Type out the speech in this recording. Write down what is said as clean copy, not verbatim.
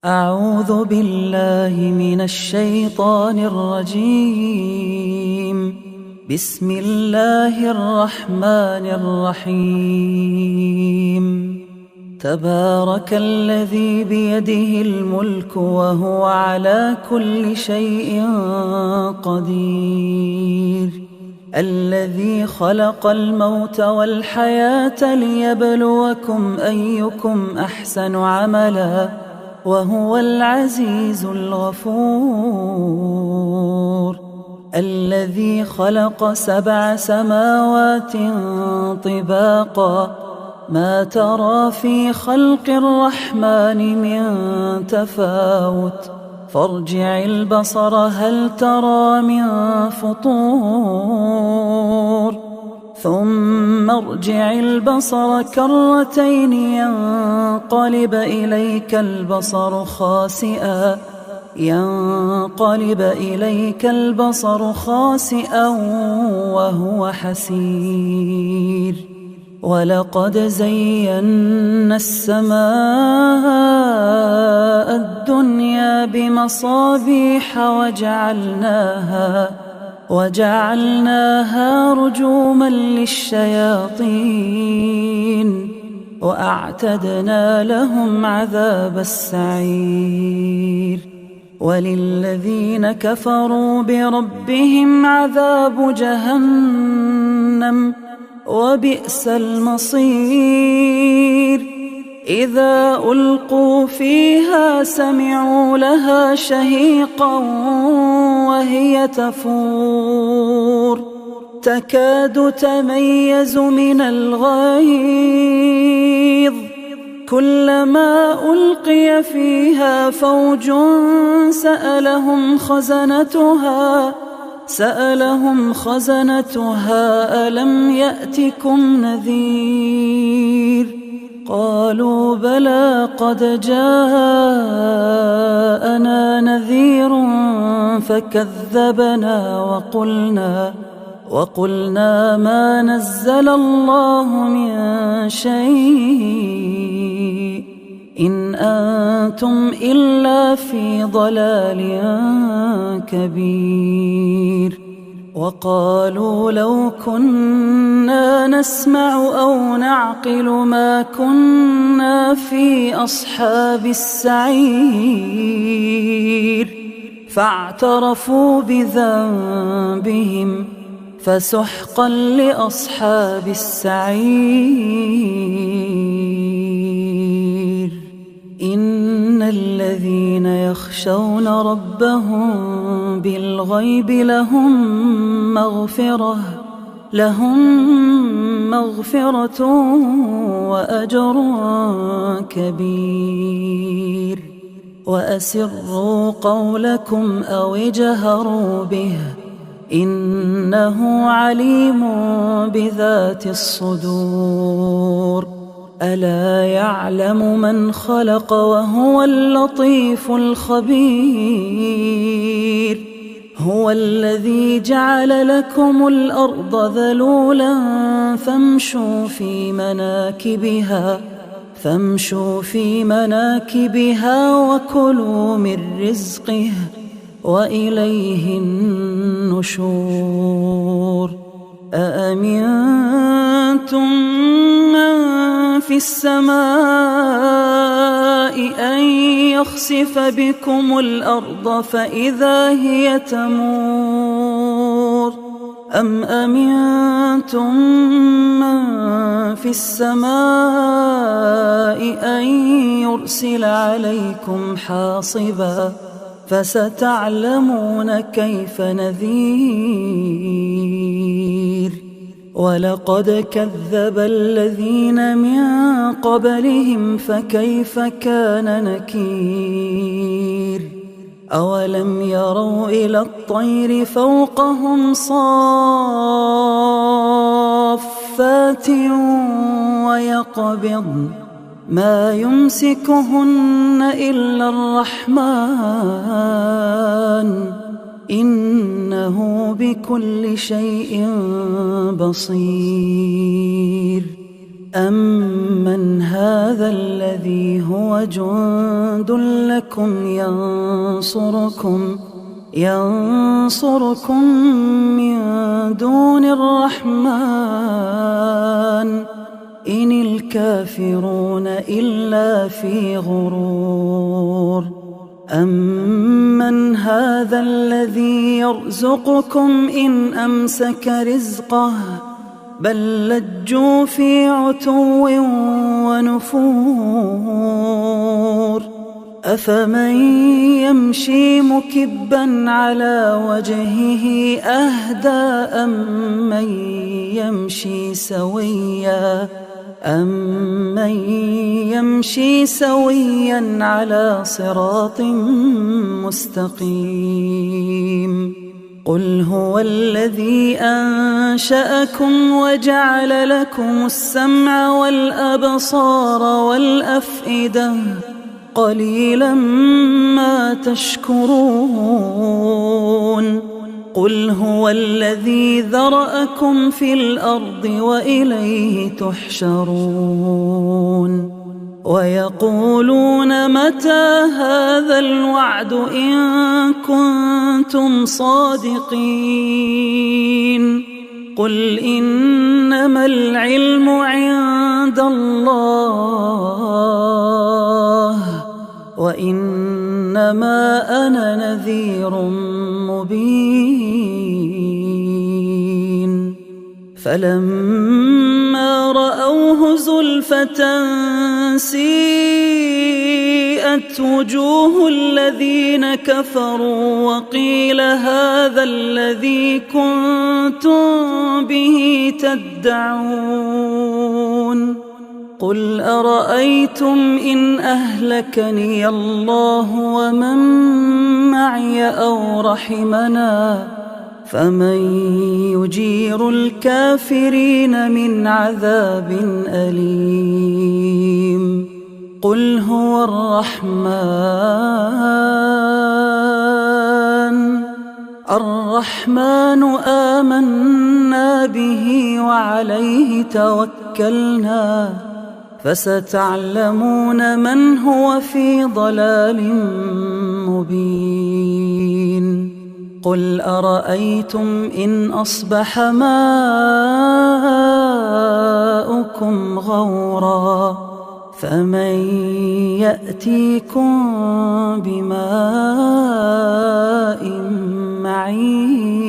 أعوذ بالله من الشيطان الرجيم. بسم الله الرحمن الرحيم. تبارك الذي بيده الملك وهو على كل شيء قدير، الذي خلق الموت والحياة ليبلوكم أيكم أحسن عملا وهو العزيز الغفور، الذي خلق 7 سماوات طباقا ما ترى في خلق الرحمن من تفاوت، فارجع البصر هل ترى من فطور، ثم ارجع البصر كرتين ينقلب إليك البصر خاسئا وهو حسير. ولقد زينا السماء الدنيا بمصابيح وجعلناها رجوما للشياطين وأعتدنا لهم عذاب السعير. وللذين كفروا بربهم عذاب جهنم وبئس المصير. إذا ألقوا فيها سمعوا لها شهيقا وهي تفور، تكاد تميز من الغيظ، كلما ألقي فيها فوج سألهم خزنتها ألم يأتكم نذير؟ قالوا بلى قد جاءنا نذير فكذبنا وقلنا ما نزل الله من شيء إن أنتم إلا في ضلال كبير. وقالوا لو كنا نسمع أو نعقل ما كنا في أصحاب السعير، فاعترفوا بذنبهم فسحقا لأصحاب السعير. إن الذين يخشون ربهم بالغيب لهم مغفرة وأجر كبير. وأسروا قولكم أو اجهروا به إنه عليم بذات الصدور. ألا يعلم من خلق وهو اللطيف الخبير. هو الذي جعل لكم الأرض ذلولا فامشوا في مناكبها وكلوا من رزقه وإليه النشور. أأمنتم من في السماء أن يخسف بكم الأرض فإذا هي تمور، أم أمنتم من في السماء أن يرسل عليكم حاصبا فستعلمون كيف نذير. ولقد كذب الذين من قبلهم فكيف كان نكير. أولم يروا إلى الطير فوقهم صافات ويقبضن ما يمسكهن إلا الرحمن إنه بكل شيء بصير. أمن هذا الذي هو جند لكم ينصركم من دون الرحمن إن الكافرون إلا في غرور. أمن هذا الذي يرزقكم إن أمسك رزقه بل لجوا في عتو ونفور. أفمن يمشي مكبا على وجهه أهدى أمن يمشي سويا على صراط مستقيم. قل هو الذي أنشأكم وجعل لكم السمع والأبصار والأفئدة قليلا ما تشكرون. قل هو الذي ذرأكم في الأرض وإليه تحشرون. ويقولون متى هذا الوعد إن كنتم صادقين. قل إنما العلم عند الله وإنما أنا نذير مبين. فلما رأوه زلفة سيئت وجوه الذين كفروا وقيل هذا الذي كنتم به تدعون. قل أرأيتم إن أهلكني الله ومن معي أو رحمنا فمن يجير الكافرين من عذاب أليم. قل هو الرحمن آمنا به وعليه توكلنا فستعلمون من هو في ضلال مبين. قل أرأيتم إن أصبح ماؤكم غورا فمن يأتيكم بماء معين.